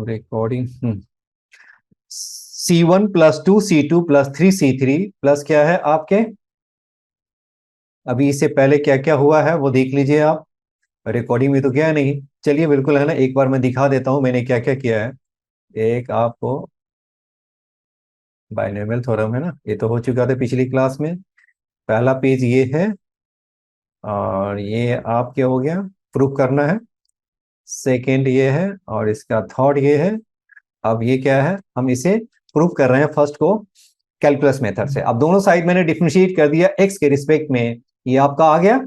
Recording. C1 + 2 C2 + 3 C3 plus क्या है आपके, अभी इससे पहले क्या क्या हुआ है वो देख लीजिए आप। रिकॉर्डिंग में तो क्या है नहीं, चलिए बिल्कुल है ना, एक बार मैं दिखा देता हूं मैंने क्या क्या किया है। एक आपको बाइनोमियल थ्योरम है ना, ये तो हो चुका था पिछली क्लास में। पहला पेज ये है, और ये आप क्या हो गया, प्रूफ करना है। सेकंड ये है, और इसका थर्ड ये है। अब ये क्या है, हम इसे प्रूफ कर रहे हैं फर्स्ट को कैलकुलस मेथड से। अब दोनों साइड मैंने डिफरेंशिएट कर दिया एक्स के रिस्पेक्ट में, ये आपका आ गया।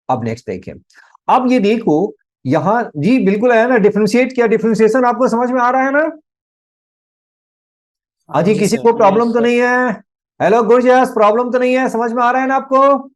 अब नेक्स्ट देखिए, अब ये देखो यहां जी बिल्कुल है ना, डिफरेंशिएट किया, डिफरेंशिएशन आपको समझ में आ रहा है ना। हाँ अजी जी किसी सर। को प्रॉब्लम तो नहीं है? हेलो गुरजास, प्रॉब्लम तो नहीं है, समझ में आ रहा है ना आपको?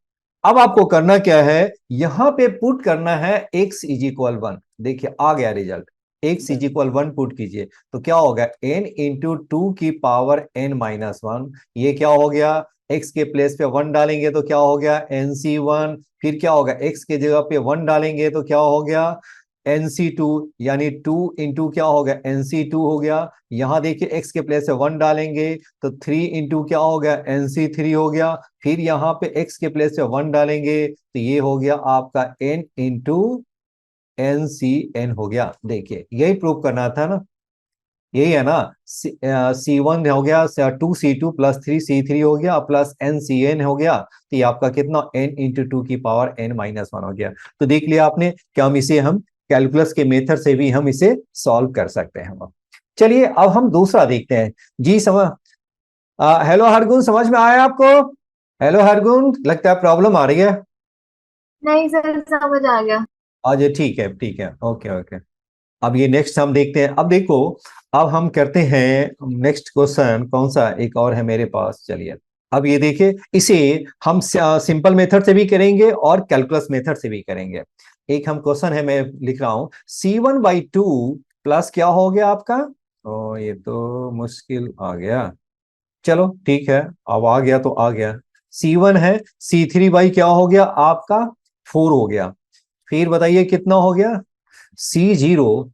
अब आपको करना क्या है, यहां पे पुट करना है x इज इक्वल 1। देखिए आ गया result, x is equal 1 put कीजिए तो क्या होगा, n इंटू 2 की पावर n-1। ये क्या हो गया, x के प्लेस पे 1 डालेंगे तो क्या हो गया, nc1। फिर क्या होगा, x के जगह पे 1 डालेंगे तो क्या हो गया, nc2। यानी 2 इंटू क्या हो गया, nc2 हो गया। यहां देखिए x के प्लेस पे 1 डालेंगे तो 3 इंटू क्या हो गया, nc3 हो गया। फिर यहाँ पे x के प्लेस पे 1 डालेंगे तो ये हो गया आपका n इंटू NCN हो गया। देखिए यही प्रूव करना था ना, यही है ना। C1 हो गया, 2C2 + 3C3 हो गया, प्लस NCN हो गया। तो ये आपका कितना, n इंटू 2 की पावर n-1 हो गया। तो देख लिया आपने कि हम कैलकुलस के मेथड से भी हम इसे सॉल्व कर सकते हैं हम। चलिए अब हम दूसरा देखते हैं। जी समझ, हेलो हरगुन, समझ में आया आपको? हेलो हरगुन, लगता है प्रॉब्लम आ रही है। नहीं सर, समझ आ गया। आज ठीक है, ठीक है, ओके ओके। अब ये नेक्स्ट हम देखते हैं। अब देखो, अब हम करते हैं नेक्स्ट क्वेश्चन, कौन सा एक और है मेरे पास, चलिए। अब ये देखिए, इसे हम सिंपल मेथड से भी करेंगे और कैलकुलस मेथड से भी करेंगे। एक हम क्वेश्चन है, मैं लिख रहा हूं, C1/2 प्लस क्या हो गया आपका, ओ ये तो मुश्किल आ गया। चलो ठीक है, अब आ गया तो आ गया। C1 है, C3 क्या हो गया आपका, 4 हो गया। फिर बताइए कितना हो गया, C0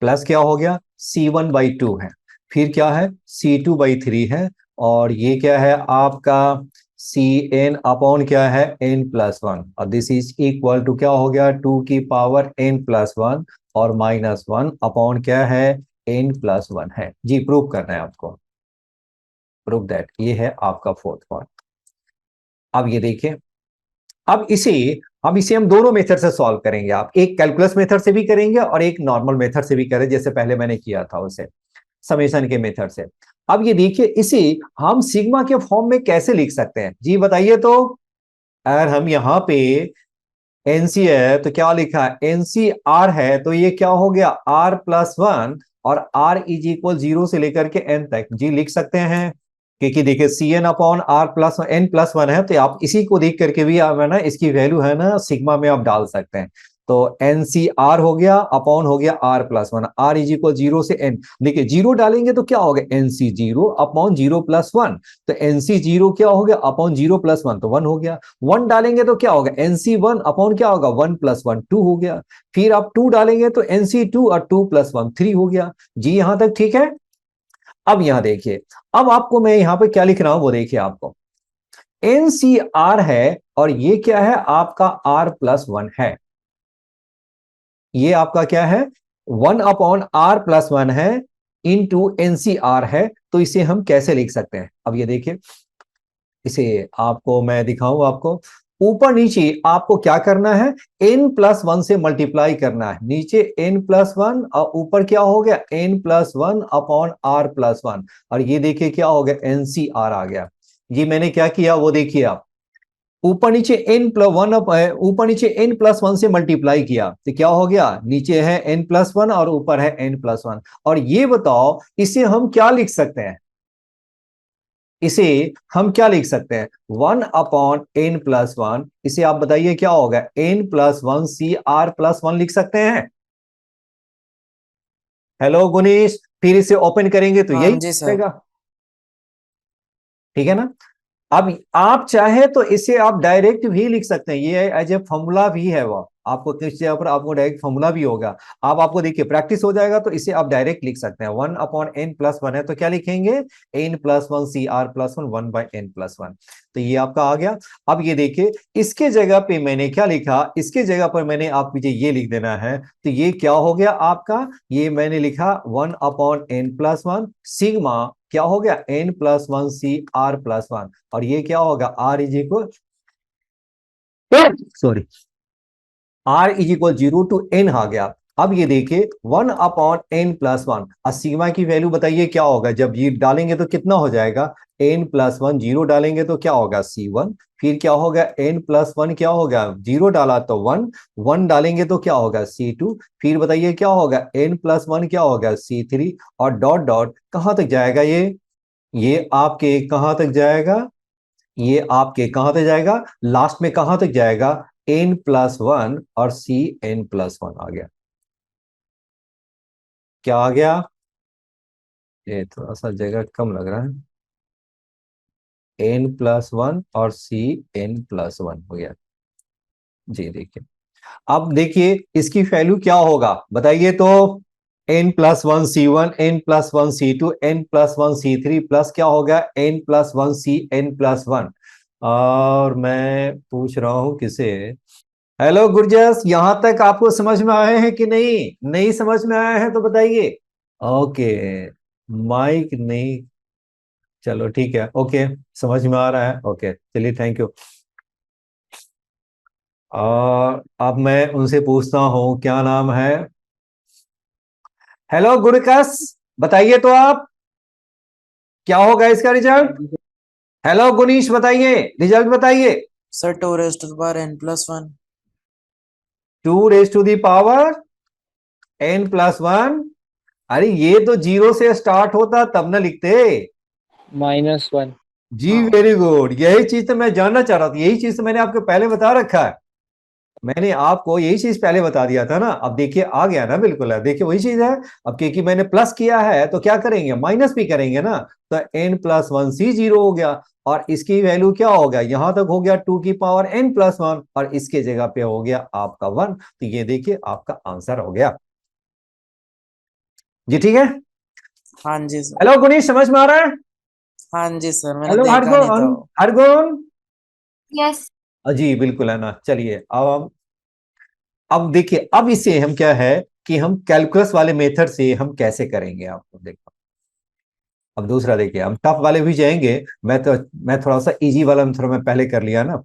प्लस क्या हो गया, C1/2 है। फिर क्या है, C2/3 है। और ये क्या है आपका, Cn अपॉन क्या है, n+1। और दिस इज इक्वल टू क्या हो गया, 2 की पावर n+1 और -1 अपॉन क्या है, n+1 है। जी प्रूव करना है आपको, प्रूव दैट, ये है आपका फोर्थ पॉइंट। अब ये देखिए, अब इसे हम दोनों मेथड से सॉल्व करेंगे। आप एक कैलकुलस मेथड से भी करेंगे और एक नॉर्मल मेथड से भी करें, जैसे पहले मैंने किया था उसे समेशन के मेथड से। अब ये देखिए, इसे हम सिग्मा के फॉर्म में कैसे लिख सकते हैं, जी बताइए तो। अगर हम यहाँ पे एनसी है तो क्या लिखा है, एनसी आर है तो ये क्या हो गया, r+1। और r = 0 से लेकर के n तक जी लिख सकते हैं। क्योंकि देखिए Cn/r+n+1 है, तो आप इसी को देख करके भी आप है ना, इसकी वैल्यू है ना सिग्मा में आप डाल सकते हैं। तो NCR हो गया अपॉन हो गया r+1, r = 0 से n। देखिए 0 डालेंगे तो क्या हो गया, NC0/0+1। तो NC0 क्या हो गया, अपॉन 0+1 तो 1 हो गया। 1 डालेंगे तो क्या होगा, NC1 अपॉन क्या होगा, 1+1 2 हो गया। फिर आप 2 डालेंगे तो NC2 और 2+1 3 हो गया। जी यहां तक ठीक है। अब यहां देखिए, अब आपको मैं यहां पे क्या लिख रहा हूं वो देखिए, आपको NCR है और ये क्या है आपका r+1 है। ये आपका क्या है, 1/r+1 है, इंटू NCR है। तो इसे हम कैसे लिख सकते हैं, अब ये देखिए, इसे आपको मैं दिखाऊं आपको। ऊपर नीचे आपको क्या करना है, n+1 से मल्टीप्लाई करना है। नीचे n+1 और ऊपर क्या हो गया, n+1 अपॉन r+1। और ये देखिए क्या हो गया, NCR आ गया। ये मैंने क्या किया वो देखिए आप, ऊपर नीचे n+1, ऊपर नीचे n+1 से मल्टीप्लाई किया तो क्या हो गया, नीचे है n+1 और ऊपर है n+1। और ये बताओ इसे हम क्या लिख सकते हैं, इसे हम क्या लिख सकते हैं, 1/n+1। इसे आप बताइए क्या होगा, n+1 CR+1 लिख सकते हैं। हेलो गुनीश, फिर इसे ओपन करेंगे तो हाँ यही जी सर। रहेगा, ठीक है ना। अब आप चाहे तो इसे आप डायरेक्ट भी लिख सकते हैं, ये एज ए फॉर्मूला भी है, वो आपको किस जगह पर आपको डायरेक्ट फॉर्मूला भी होगा। अब आपको देखिए प्रैक्टिस हो जाएगा तो इसे आप डायरेक्ट लिख सकते हैं। 1/n+1 है तो क्या लिखेंगे, n+1 CR+1 1/n+1। तो ये आपका आ गया। अब ये देखिए इसके जगह पे मैंने क्या लिखा, इसके जगह पर मैंने आप मुझे ये लिख देना है। तो ये क्या हो गया आपका, ये मैंने लिखा 1/n+1 सिग्मा क्या हो गया n+1 CR+1, और ये क्या होगा R is equal, sorry, R = 0 to n आ गया। अब ये देखिए 1/n+1, सिग्मा की वैल्यू बताइए क्या होगा, जब ये डालेंगे तो कितना हो जाएगा, n+1 0 डालेंगे तो क्या होगा C1, फिर क्या होगा n+1 क्या होगा, 0 डाला तो 1, 1 डालेंगे तो क्या होगा C2, फिर बताइए क्या होगा n+1 क्या होगा C3, और डॉट डॉट कहां तक जाएगा ये आपके कहां तक जाएगा, ये आपके कहां तक जाएगा, लास्ट में कहां तक जाएगा n+1 और CN+1 आ गया। क्या आ गया, ये थोड़ा सा जगह कम लग रहा है, n+1 और CN+1 हो गया। जी देखिए, अब देखिए इसकी वैल्यू क्या होगा बताइए तो, n+1 C1, n+1 C2, n+1 C3 plus क्या होगा n+1 CN+1। और मैं पूछ रहा हूं किसे, हेलो गुरजस, यहां तक आपको समझ में आए हैं कि नहीं, नहीं समझ में आया है तो बताइए। ओके, माइक नहीं, चलो ठीक है, ओके, समझ में आ रहा है, ओके चलिए थैंक यू। और अब मैं उनसे पूछता हूं क्या नाम है, हेलो गुरकस, बताइए तो आप क्या होगा इसका रिजल्ट। हेलो गुनीश बताइए, रिजल्ट बताइए। Sir 2 raised to the power n+1। 2 raised to the power n+1, अरे ये तो 0 से स्टार्ट होता तब ना लिखते। -1। जी वेरी गुड, यही चीज तो मैं जानना चाह रहा था, यही चीज तो मैंने आपको पहले बता रखा है, मैंने आपको यही चीज पहले बता दिया था ना। अब देखिए आ गया ना, बिल्कुल है, देखिए वही चीज है। अब क्योंकि मैंने प्लस किया है तो क्या करेंगे, माइनस भी करेंगे ना, तो n+1 C0 हो गया, और इसकी वैल्यू क्या हो गया, यहां तक हो गया 2n+1, और इसके जगह पे हो गया आपका 1। तो ये देखिए आपका आंसर हो गया। जी ठीक है। हाँ जी सर। हेलो गुनीश, समझ में आ रहा है। हाँ जी सर, मैंने हेलो देखा नहीं था। हरगुन, हरगुन, यस। जी बिल्कुल है ना। चलिए अब देखिए, अब इसे हम क्या है कि हम कैलकुलस वाले मेथड से हम कैसे करेंगे, आपको देखो। अब दूसरा देखिए, हम टफ वाले भी जाएंगे, मैं थोड़ा सा इजी वाला थोड़ा मैं पहले कर लिया ना।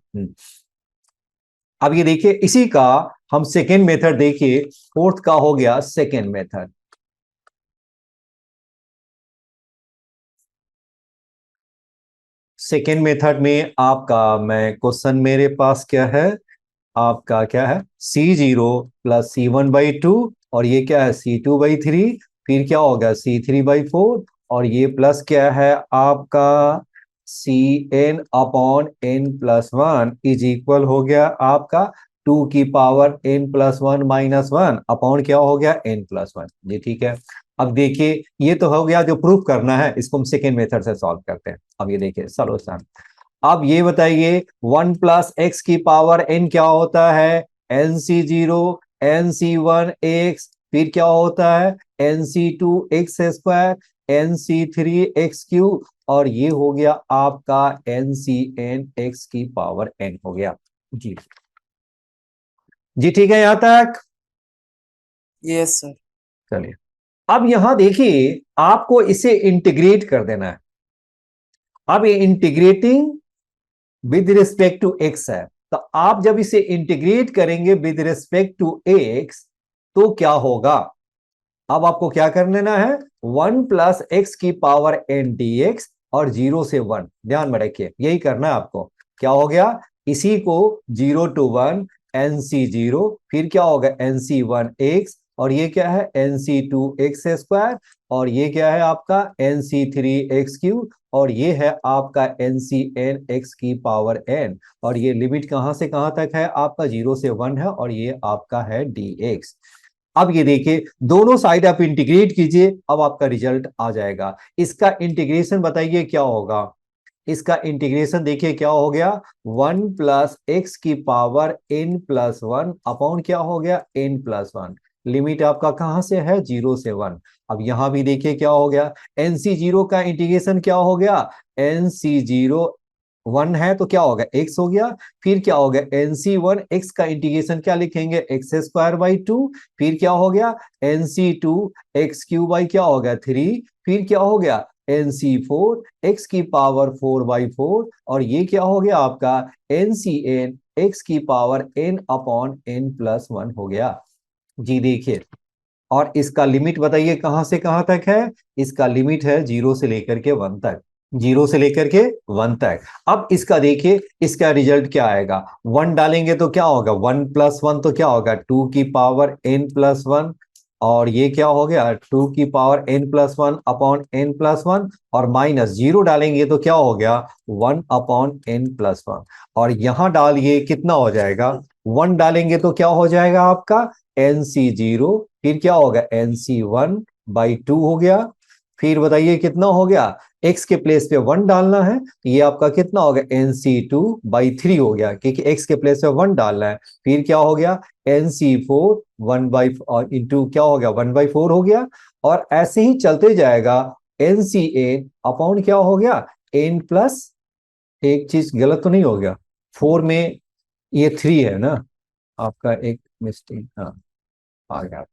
अब ये देखिए इसी का हम सेकेंड मेथड देखिए, फोर्थ का हो गया सेकेंड मेथड। सेकेंड मेथड में आपका मैं क्वेश्चन मेरे पास क्या है, आपका क्या है C0 + C1/2, और ये क्या है C2/3, फिर क्या होगा C3/4, और ये प्लस क्या है आपका Cn/n+1 इज इक्वल हो गया आपका 2n+1 - 1 अपॉन क्या हो गया n+1। जी ठीक है। अब देखिए ये तो हो गया जो प्रूफ करना है, इसको हम सेकेंड मेथड से सॉल्व करते हैं। अब ये देखिए सॉल्यूशन, अब ये बताइए 1 + x⁴n क्या होता है, nc0 nc1x, फिर क्या होता है nc2x² nc3x3, और ये हो गया आपका ncnx⁴n हो गया। जी जी ठीक है यहां तक। Yes sir. चलिए अब यहां देखिए आपको इसे इंटीग्रेट कर देना है। अब ये integrating with respect to x है, तो आप जब इसे इंटीग्रेट करेंगे विद रिस्पेक्ट टू एक्स तो क्या होगा, अब आपको क्या कर लेना है 1 + x⁴n और 0 से 1, ध्यान में रखिए यही करना है आपको। क्या हो गया, इसी को 0 to 1 nc0, फिर क्या होगा nc1x, और ये क्या है nc2x², और ये क्या है आपका nc3x3, और ये है आपका ncnx⁴n, और ये लिमिट कहां से कहां तक है आपका 0 से 1 है, और ये आपका है dx। अब ये देखिए दोनों साइड आप इंटीग्रेट कीजिए, अब आपका रिजल्ट आ जाएगा। इसका इंटीग्रेशन बताइए क्या होगा, इसका इंटीग्रेशन देखिए क्या हो गया, 1 प्लस एक्स की पावर n प्लस 1 अपॉन क्या हो गया, n प्लस 1। लिमिट आपका कहां से है, 0 से 1। अब यहां भी देखिए क्या हो गया, NC0 का इंटीग्रेशन क्या हो गया, NC0 1 है तो क्या होगा, x हो गया। फिर क्या हो गया, NC1 x का इंटीग्रेशन क्या लिखेंगे, एक्स स्क्वायर बाई 2। फिर क्या हो गया, NC2 x क्यूब बाई क्या हो गया, 3। फिर क्या हो गया, NC4 x की पावर 4/4। और ये क्या हो गया आपका, NCn x की power n upon n plus 1 हो गया। जी देखिए, और इसका लिमिट बताइए कहां से कहां तक है, इसका लिमिट है 0 से लेकर के 1 तक, 0 से लेकर के 1 तक। अब इसका देखिए, इसका रिजल्ट क्या आएगा, 1 डालेंगे तो क्या होगा, 1 प्लस 1 तो क्या होगा, 2 की पावर n प्लस 1। और ये क्या हो गया, 2 की power n plus 1 upon n plus 1। और माइनस 0 डालेंगे तो क्या हो गया, 1 अपॉन n प्लस 1। और यहां डालिए कितना हो जाएगा, 1 डालेंगे तो क्या हो जाएगा आपका, NC0। फिर क्या होगा, NC1/2 हो गया। फिर बताइए कितना हो गया, x के प्लेस पे 1 डालना है, ये आपका कितना हो गया, NC2/3 हो गया, क्योंकि x के प्लेस पे 1 डालना है। फिर क्या हो गया, NC4 इंटू क्या हो गया, 1/4 हो गया। और ऐसे ही चलते जाएगा, NCn अपॉन क्या हो गया, n प्लस, एक चीज गलत तो नहीं हो गया, 4 में ये 3 है ना आपका, एक मिस्टेक, हाँ आ गया,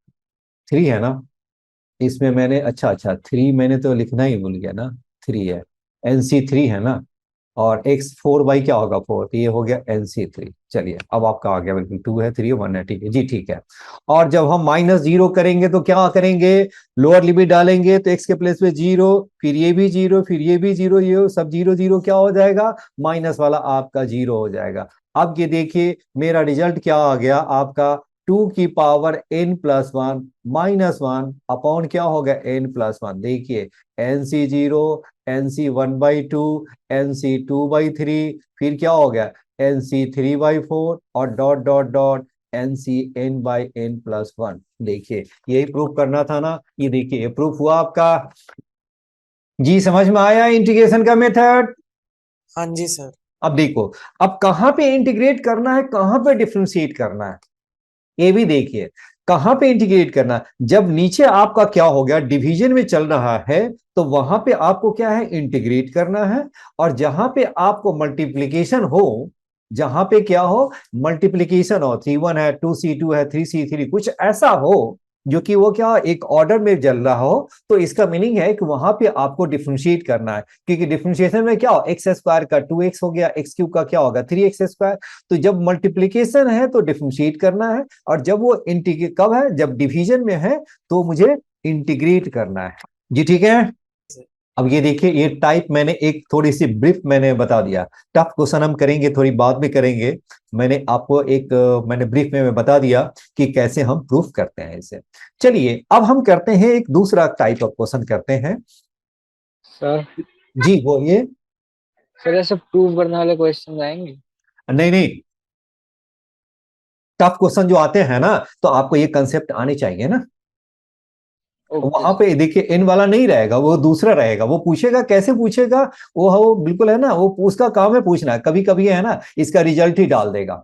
3 है ना इसमें, मैंने अच्छा अच्छा 3 मैंने तो लिखना ही भूल गया ना, 3 है, NC3 है ना। और x4 क्या होगा, 4, तो ये हो गया NC3। चलिए अब आपका आ गया बिल्कुल, 2 है, 3 है, 1 है, ठीक है जी, ठीक है। और जब हम -0 करेंगे तो क्या करेंगे, लोअर लिमिट डालेंगे तो x के प्लेस पे 0, फिर ये भी 0, फिर ये भी 0, ये सब 0 0 क्या हो जाएगा, माइनस वाला आपका 0 हो जाएगा। अब ये देखिए मेरा रिजल्ट क्या आ गया आपका, 2 की पावर n प्लस 1 -1 अपॉन क्या हो गया, n प्लस 1। देखिए NC0, NC1/2, NC2/3, फिर क्या हो गया, NC3/4 और dot dot dot NCn/n plus 1। देखिए यही प्रूफ करना था ना, ये देखिए ये प्रूफ हुआ आपका। जी समझ में आया इंटीग्रेशन का मेथड। हाँ जी सर। अब देखो, अब कहां पे इंटीग्रेट करना है, कहां पे डिफरेंशिएट करना है, ये भी देखिए। कहां पे इंटीग्रेट करना, जब नीचे आपका क्या हो गया, डिवीजन में चल रहा है, तो वहां पे आपको क्या है, इंटीग्रेट करना है। और जहां पे आपको मल्टीप्लीकेशन हो, जहां पे क्या हो, मल्टीप्लीकेशन हो, 3 1 है, 2C2 है, 3C3, कुछ ऐसा हो जो कि वो क्या एक ऑर्डर में चल रहा हो, तो इसका मीनिंग है कि वहां पे आपको डिफरेंशिएट करना है। क्योंकि डिफरेंशिएशन में क्या हो, एक्स स्क्वायर का 2x हो गया, एक्स क्यूब का क्या होगा, 3x²। तो जब मल्टीप्लीकेशन है तो डिफरेंशिएट करना है, और जब वो इंटीग्रेट कब है, जब डिवीजन में है तो मुझे इंटीग्रेट करना है। जी ठीक है। अब ये देखिए, ये टाइप मैंने एक थोड़ी सी ब्रीफ मैंने बता दिया। टफ क्वेश्चन हम करेंगे थोड़ी बाद में करेंगे, मैंने आपको एक मैंने ब्रीफ में बता दिया कि कैसे हम प्रूफ करते हैं इसे। चलिए अब हम करते हैं एक दूसरा टाइप ऑफ क्वेश्चन करते हैं। सर जी बोलिए। सर ऐसे प्रूव करने वाले क्वेश्चन आएंगे? नहीं नहीं, टफ क्वेश्चन जो आते हैं ना, तो आपको ये कंसेप्ट आने चाहिए ना। ओके वहां पे देखिए इन वाला नहीं रहेगा, वो दूसरा रहेगा। वो पूछेगा, कैसे पूछेगा, वो बिल्कुल है ना, वो उसका काम है पूछना। कभी कभी है ना इसका रिजल्ट ही डाल देगा,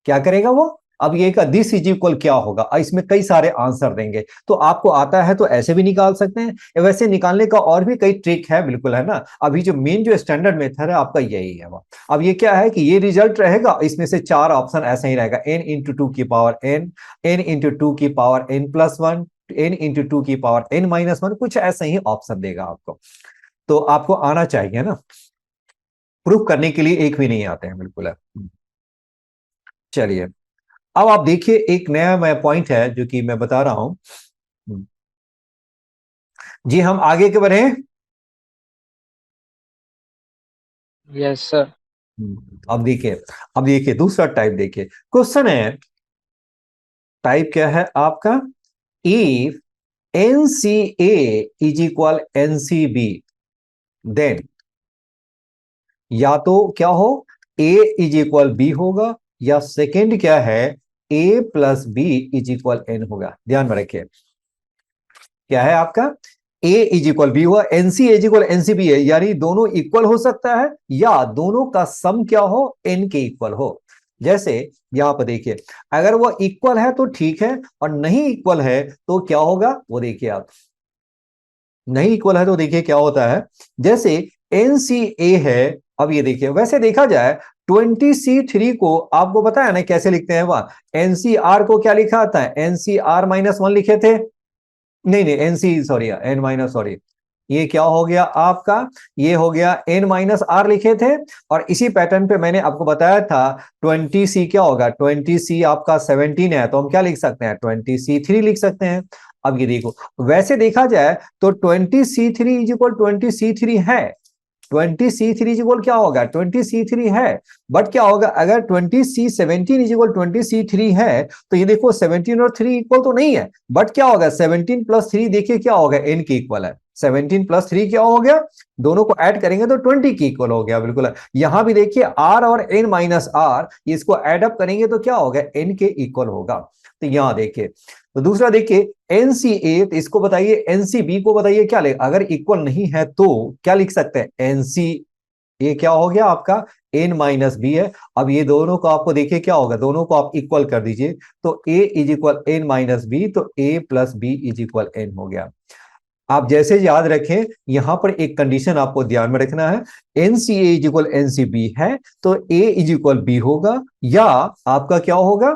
क्या करेगा वो। अब ये का दिस इज इक्वल क्या होगा, इसमें कई सारे आंसर देंगे, तो आपको आता है तो ऐसे भी निकाल सकते हैं। वैसे निकालने का और भी कई ट्रिक है, बिल्कुल है ना। अभी जो मेन जो स्टैंडर्ड मेथड है आपका यही है वो। अब ये क्या है कि ये रिजल्ट रहेगा, इसमें से 4 ऑप्शन ऐसे ही रहेगा, n × 2 की पावर n, n × 2 की पावर n प्लस 1, n × 2 की पावर n माइनस 1, कुछ ऐसे ही ऑप्शन देगा आपको। तो आपको आना चाहिए ना, प्रूफ करने के लिए एक भी नहीं आते हैं, बिल्कुल है। चलिए अब आप देखिए, एक नया मैं पॉइंट है जो कि मैं बता रहा हूं। जी हम आगे के बढ़े। Yes sir. अब देखिए दूसरा टाइप देखिए, क्वेश्चन है, टाइप क्या है आपका, if NCA is equal NCB, then या तो क्या हो, A इज इक्वल B होगा, या सेकेंड क्या है, A plus B is equal N होगा। ध्यान में रखिए क्या है आपका, ए इज इक्वल बी हुआ, एनसी इज इक्वल एनसीबी है, यानी दोनों इक्वल हो सकता है या दोनों का सम क्या हो, एन के इक्वल हो। जैसे यहां पर देखिए, अगर वो इक्वल है तो ठीक है, और नहीं इक्वल है तो क्या होगा वो देखिए आप। नहीं इक्वल है तो देखिए क्या होता है, जैसे एनसीए है। अब ये देखिए, वैसे देखा जाए 20C3 को आपको पता है ना कैसे लिखते हैं, वहां एनसीआर को क्या लिखा आता है, NCR-1 लिखे थे, नहीं नहीं NC sorry N minus sorry, ये क्या हो गया आपका, ये हो गया N-R लिखे थे। और इसी पैटर्न पे मैंने आपको बताया था 20C क्या होगा, 20C आपका 17 है, तो हम क्या लिख सकते हैं, 20C3 लिख सकते हैं। अब ये देखो, वैसे देखा जाए तो 20C3 इज इक्वल 20C3 है, 20C3 इज इक्वल क्या होगा, 20C3 है। बट क्या होगा, अगर 20C17 इज इक्वल 20C3 है, तो ये देखो 17 और 3 इक्वल तो नहीं है, बट क्या होगा 17 प्लस 3 देखिए क्या होगा, n के इक्वल है। 17 प्लस 3 क्या हो गया, दोनों को ऐड करेंगे तो 20 के इक्वल हो गया, बिल्कुल। यहां भी देखिए r और n-r, इसको ऐड अप करेंगे तो क्या होगा, n के इक्वल होगा। तो यहां देखिए, तो दूसरा देखिए NCA, तो इसको बताइए, NCB को बताइए क्या ले, अगर इक्वल नहीं है तो क्या लिख सकते हैं, NC ये क्या हो गया आपका N-B है। अब ये दोनों को आपको देखिए क्या होगा, दोनों को आप इक्वल कर दीजिए, तो A इज इक्वल N-B, तो A plus B is equal N हो गया। आप जैसे याद रखें, यहां पर एक कंडीशन आपको ध्यान में रखना है, NCA इज इक्वल NCB है तो A इज इक्वल B होगा, या आपका क्या होगा,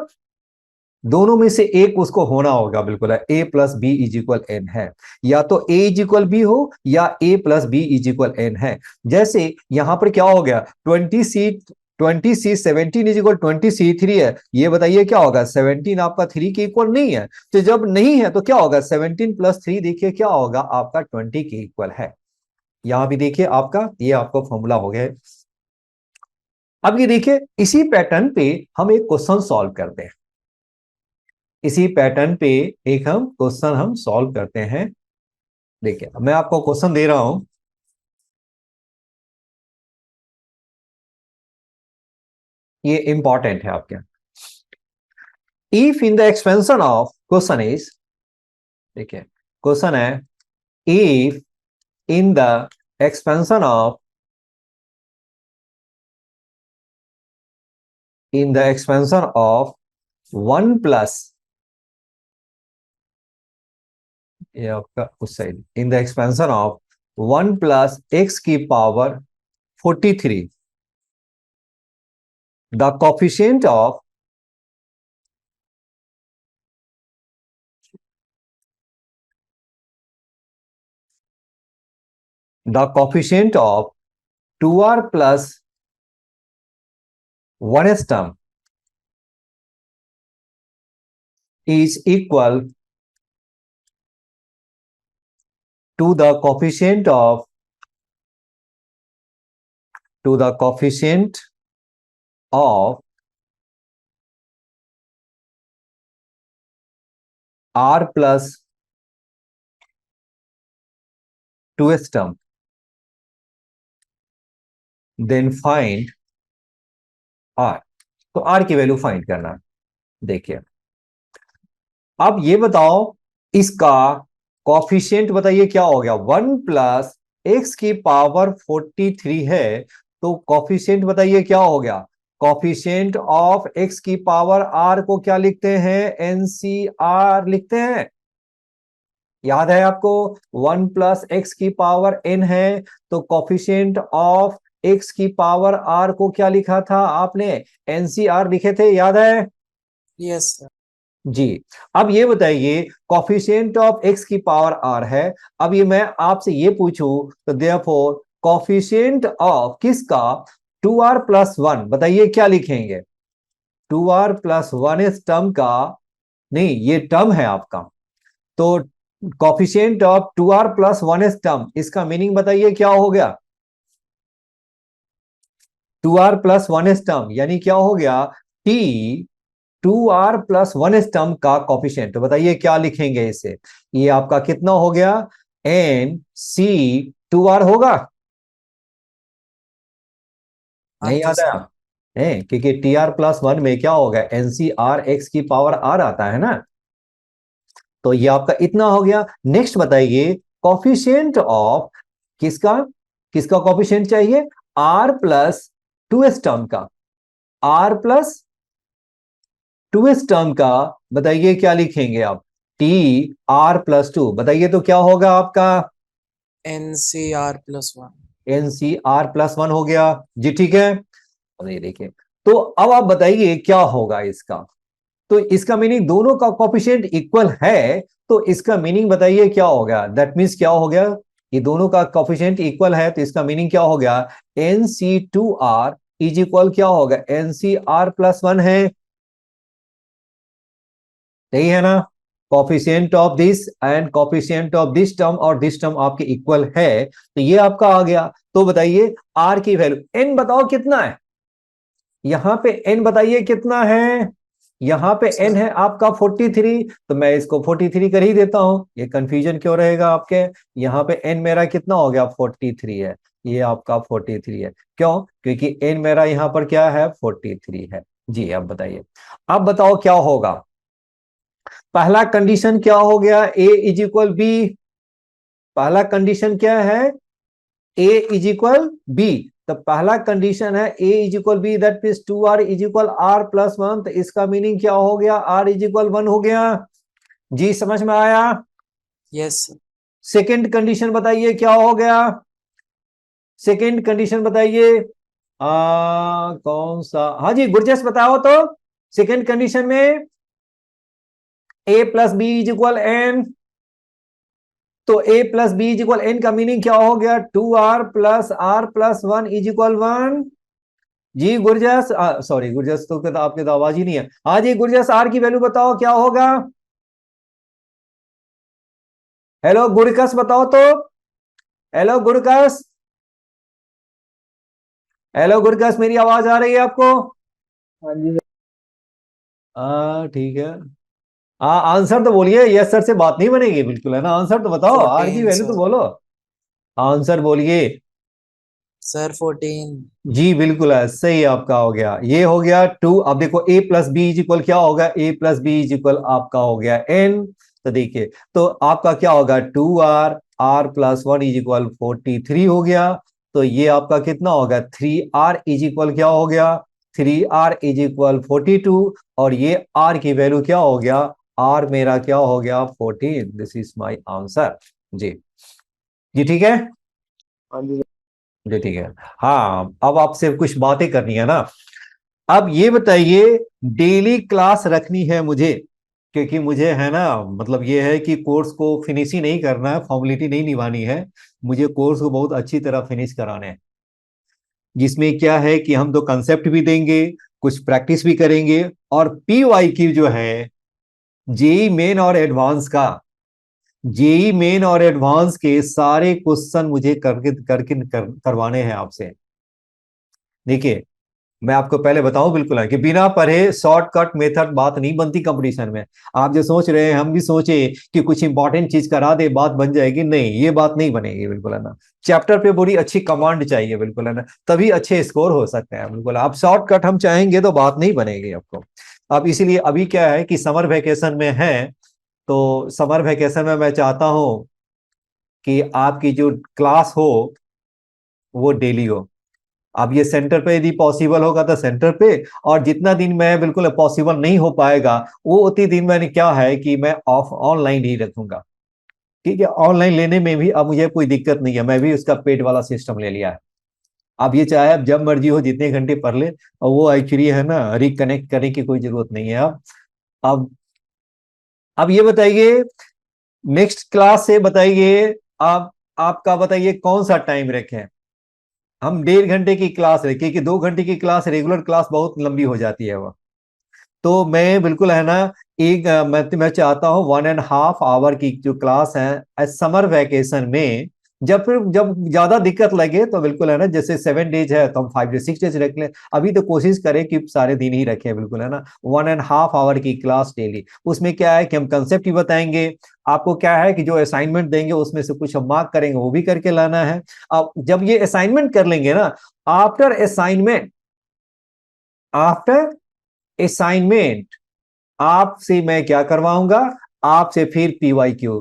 दोनों में से एक उसको होना होगा, बिल्कुल है, A plus B is equal N है, या तो A इज इक्वल बी हो या A plus B is equal N है। जैसे यहां पर क्या हो गया, 20C17 इज इक्वल 20C3 है, ये बताइए क्या होगा, 17 आपका 3 के इक्वल नहीं है, तो जब नहीं है तो क्या होगा, 17 प्लस 3 देखिए क्या होगा आपका 20 के इक्वल है। यहां भी देखिए आपका ये आपका फॉर्मूला हो गया। अब ये देखिए, इसी पैटर्न पे हम एक क्वेश्चन सॉल्व करते हैं, इसी पैटर्न पे एक हम क्वेश्चन हम सॉल्व करते हैं। देखिए मैं आपको क्वेश्चन दे रहा हूं, ये इंपॉर्टेंट है आपके। If in the expansion of, question is, देखिए क्वेश्चन है, if in the expansion of, in the expansion of 1 plus, ये आपका उस side, in the expansion of 1 plus x की power 43, the coefficient of, the coefficient of 2r plus 1s term is equal to the coefficient of, to the coefficient of r plus 2s term, then find r। तो r की value find करना है। देखिए अब ये बताओ, इसका coefficient बताइए क्या हो गया, 1 प्लस एक्स की पावर 43 है, तो कॉफिशिएंट बताइए क्या हो गया, कॉफिशिएंट ऑफ एक्स की पावर आर को क्या लिखते हैं, NCR लिखते हैं। याद है आपको, 1 प्लस एक्स की पावर n है, तो कॉफिशिएंट ऑफ एक्स की पावर आर को क्या लिखा था आपने, NCR लिखे थे, याद है। Yes sir. जी, अब ये बताइए कॉफिशिएंट ऑफ एक्स की पावर आर है। अब ये मैं आपसे ये पूछूं तो देयरफॉर कॉफिशिएंट ऑफ किसका, 2r प्लस 1, बताइए क्या लिखेंगे, 2r प्लस 1 इस टर्म का, नहीं ये टर्म है आपका, तो कॉफिशिएंट ऑफ 2r प्लस 1 इस टर्म, इसका मीनिंग बताइए क्या हो गया, 2r प्लस 1 इस टर्म यानी क्या हो गया, t 2r प्लस 1 इस टर्म का कॉफिशिएंट, तो बताइए क्या लिखेंगे इसे, ये आपका कितना हो गया, NC2r होगा, नहीं हाँ जी आता सर। है, क्योंकि TR प्लस 1 में क्या होगा, NCR एक्स की पावर R आता है ना, तो ये आपका इतना हो गया। नेक्स्ट बताइए कॉफिशिएंट ऑफ किसका किसका कॉफिशिएंट चाहिए, r प्लस 2s टर्म का, r प्लस 2s टर्म का। बताइए क्या लिखेंगे आप, t r प्लस 2, बताइए तो क्या होगा आपका, NCR+1। NCR प्लस 1 हो गया जी, ठीक है। अब ये देखिए, तो अब आप बताइए क्या होगा इसका, तो इसका मीनिंग दोनों का कॉफिशिएंट इक्वल है, तो इसका मीनिंग बताइए क्या हो गया, दैट मीन्स क्या हो गया, ये दोनों का कॉफिशिएंट इक्वल है, तो इसका मीनिंग क्या हो गया, NC2R इज इक्वल क्या होगा, NCR प्लस 1 है, सही है ना। Coefficient of this and coefficient of this term और दिस टर्म आपके इक्वल है, तो ये आपका आ गया। तो बताइए आर की वैल्यू, एन बताओ कितना है, यहां पे एन बताइए कितना है, यहां पे एन है आपका 43, तो मैं इसको 43 कर ही देता हूं, ये कंफ्यूजन क्यों रहेगा आपके, यहां पे एन मेरा कितना हो गया 43 है, ये आपका 43 है, क्यों, क्योंकि एन मेरा यहां पर क्या है 43 है जी। अब बताइए, अब बताओ क्या होगा, पहला कंडीशन क्या हो गया, ए इज इक्वल बी, पहला कंडीशन क्या है, ए इज इक्वल बी, तो पहला कंडीशन है A is equal B, that means 2r is equal r plus 1, तो इसका मीनिंग क्या हो गया, r इज इक्वल 1 हो गया जी, समझ में आया। Yes sir. सेकंड कंडीशन बताइए क्या हो गया, सेकंड कंडीशन बताइए, कौन सा, हाँ जी गुरजस बताओ तो, सेकंड कंडीशन में a plus B is equal N, तो a plus B is equal N का मीनिंग क्या हो गया, 2r plus r plus 1 is equal 1 जी। गुरजस, सॉरी गुरजस तो आपके तो आवाज ही नहीं है, हाँ जी गुरजस आर की वैल्यू बताओ क्या होगा, हेलो गुरकस बताओ तो, हेलो गुरकस, हेलो गुरकस मेरी आवाज आ रही है आपको, हाँ जी ठीक है। आंसर तो बोलिए, यस सर से बात नहीं बनेगी बिल्कुल, है ना, आंसर तो बताओ, आर की 14 वैल्यू तो सर। बोलो, आंसर बोलिए सर 14। जी, बिल्कुल है, सही आपका हो गया, ये हो गया 2। अब देखो a plus B is equal क्या होगा, a plus B is equal आपका हो गया n, तो देखिए तो आपका क्या होगा 2r, r plus 1 is equal 43 हो गया, तो ये आपका कितना होगा 3r इज इक्वल क्या हो गया, 3r इज इक्वल 42, और ये r की वैल्यू क्या हो गया, r मेरा क्या हो गया 14, दिस इज माई आंसर जी। जी ठीक है हाँ जी जी, ठीक है। हाँ अब आपसे कुछ बातें करनी है ना, अब ये बताइए, डेली क्लास रखनी है मुझे, क्योंकि मुझे है ना, मतलब ये है कि कोर्स को फिनिश ही नहीं करना है, फॉर्मेलिटी नहीं निभानी है, मुझे कोर्स को बहुत अच्छी तरह फिनिश कराना है, जिसमें क्या है कि हम तो कंसेप्ट भी देंगे, कुछ प्रैक्टिस भी करेंगे, और पीवाई की जो है जेई मेन और एडवांस का, जेई मेन और एडवांस के सारे क्वेश्चन मुझे करवाने हैं आपसे। देखिए मैं आपको पहले बताऊं बिल्कुल है कि बिना पढ़े शॉर्टकट मेथड बात नहीं बनती कंपटीशन में। आप जो सोच रहे हैं, हम भी सोचे कि कुछ इंपॉर्टेंट चीज करा दे बात बन जाएगी, नहीं ये बात नहीं बनेगी बिल्कुल, है ना। चैप्टर पे बड़ी अच्छी कमांड चाहिए बिल्कुल, है ना, तभी अच्छे स्कोर हो सकते हैं बिल्कुल। आप शॉर्टकट हम चाहेंगे तो बात नहीं बनेगी आपको। अब इसीलिए अभी क्या है कि समर वेकेशन में है, तो समर वेकेशन में मैं चाहता हूं कि आपकी जो क्लास हो वो डेली हो। अब ये सेंटर पे यदि पॉसिबल होगा तो सेंटर पे, और जितना दिन मैं बिल्कुल पॉसिबल नहीं हो पाएगा वो उतनी दिन मैंने क्या है कि मैं ऑफ ऑनलाइन ही रखूंगा, ठीक है। ऑनलाइन लेने में भी अब मुझे कोई दिक्कत नहीं है, मैं भी उसका पेड वाला सिस्टम ले लिया है। अब ये चाहे अब जब मर्जी हो जितने घंटे पढ़ ले, और वो एक्चुअली है ना रिकनेक्ट करने की कोई जरूरत नहीं है। अब अब ये बताइए, नेक्स्ट क्लास से बताइए, आप आपका बताइए कौन सा टाइम रखें, हम 1.5 घंटे की क्लास रखें, क्योंकि 2 घंटे की क्लास रेगुलर क्लास बहुत लंबी हो जाती है वो, तो मैं बिल्कुल है ना मैं चाहता हूँ 1.5 आवर की जो क्लास है समर वैकेशन में, जब फिर जब ज्यादा दिक्कत लगे तो बिल्कुल है ना, जैसे 7 डेज है तो हम 5 से 6 डेज रख लें, अभी तो कोशिश करें कि सारे दिन ही रखें बिल्कुल, है ना। 1.5 आवर की क्लास डेली, उसमें क्या है कि हम कंसेप्ट ही बताएंगे आपको, क्या है कि जो असाइनमेंट देंगे उसमें से कुछ हम मार्क करेंगे, वो भी करके लाना है। अब जब ये असाइनमेंट कर लेंगे ना, आफ्टर असाइनमेंट, आफ्टर असाइनमेंट आपसे मैं क्या करवाऊंगा, आपसे फिर पीवाई क्यू,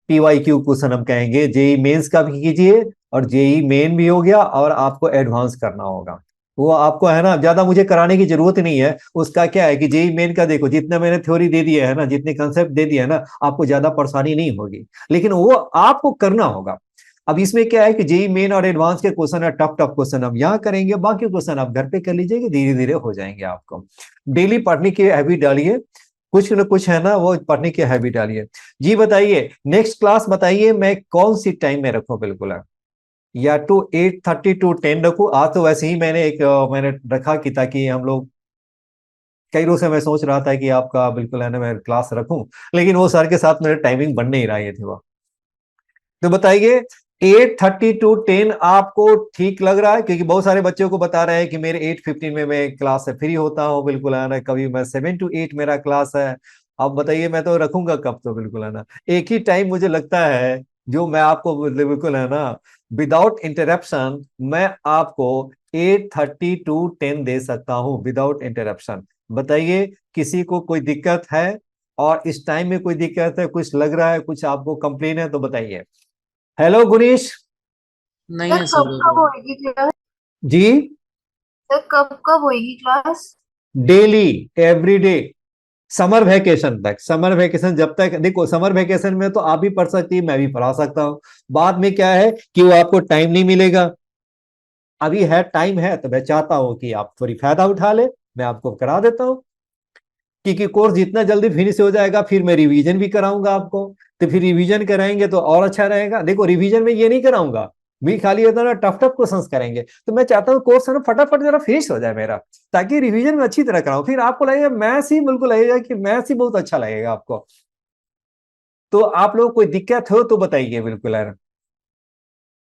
PYQ क्वेश्चन हम कहेंगे। जेई मेंस का भी कीजिए और जेई मेन भी हो गया और आपको एडवांस करना होगा। वो आपको है ना ज्यादा मुझे कराने की जरूरत नहीं है। उसका क्या है कि जेई मेन का देखो जितना मैंने थ्योरी दे दिया है ना, जितने कंसेप्ट दे दिया है ना, आपको ज्यादा परेशानी नहीं होगी, लेकिन वो आपको करना होगा। अब इसमें क्या है कि जेई मेन और एडवांस के क्वेश्चन है, टफ टफ क्वेश्चन हम यहाँ करेंगे, बाकी क्वेश्चन आप घर पे कर लीजिएगा, धीरे धीरे हो जाएंगे आपको। डेली पढ़ने की हैबिट डालिए, कुछ न कुछ है ना वो पढ़ने की हैबिट डालिए। जी बताइए नेक्स्ट क्लास बताइए मैं कौन सी टाइम में रखूं, बिल्कुल है या टू 8:30 टू 10 रखूं। आज तो वैसे ही मैंने मैंने रखा कि ताकि हम लोग कई रोज से मैं सोच रहा था कि आपका बिल्कुल है ना मैं क्लास रखूं, लेकिन वो सर के साथ मेरे टाइमिंग बन नहीं रहा है थे वो। तो बताइए 8:30 टू 10 आपको ठीक लग रहा है? क्योंकि बहुत सारे बच्चों को बता रहे हैं कि मेरे 8:15 में मैं क्लास से फ्री होता हूँ, बिल्कुल है ना, कभी मैं 7 to 8 मेरा क्लास है। अब बताइए मैं तो रखूंगा कब, तो बिल्कुल है ना एक ही टाइम मुझे लगता है जो मैं आपको बिल्कुल है ना विदाउट इंटरप्शन मैं आपको 8:30 to 10 दे सकता हूँ विदाउट इंटरप्शन। बताइए किसी को कोई दिक्कत है? और इस टाइम में कोई दिक्कत है, कुछ लग रहा है, कुछ आपको कंप्लेन है तो बताइए। हेलो गुनीश नहीं सर है कब सर कब अभी। होएगी क्लास? जी। सर कब कब होएगी class? Daily, everyday, summer vacation तक। समर वेकेशन जब तक देखो, समर वेकेशन में तो आप भी पढ़ सकती है, मैं भी पढ़ा सकता हूँ। बाद में क्या है कि वो आपको टाइम नहीं मिलेगा। अभी है टाइम है तो मैं चाहता हूं कि आप थोड़ी फायदा उठा ले, मैं आपको करा देता हूँ। क्योंकि कोर्स जितना जल्दी फिनिश हो जाएगा फिर मैं रिवीजन भी कराऊंगा आपको। तो फिर रिवीजन कराएंगे तो और अच्छा रहेगा। देखो रिवीजन में ये नहीं कराऊंगा भी खाली होता ना टफ टफ क्वेश्चंस करेंगे, तो मैं चाहता हूँ कोर्स है ना फटाफट जरा फिनिश हो जाए मेरा, ताकि रिवीजन में अच्छी तरह कराऊं, फिर आपको लगेगा मैथ्स ही, बिल्कुल लगेगा कि मैथ्स ही बहुत अच्छा लगेगा आपको। तो आप लोग कोई दिक्कत हो तो बताइए, बिल्कुल यार।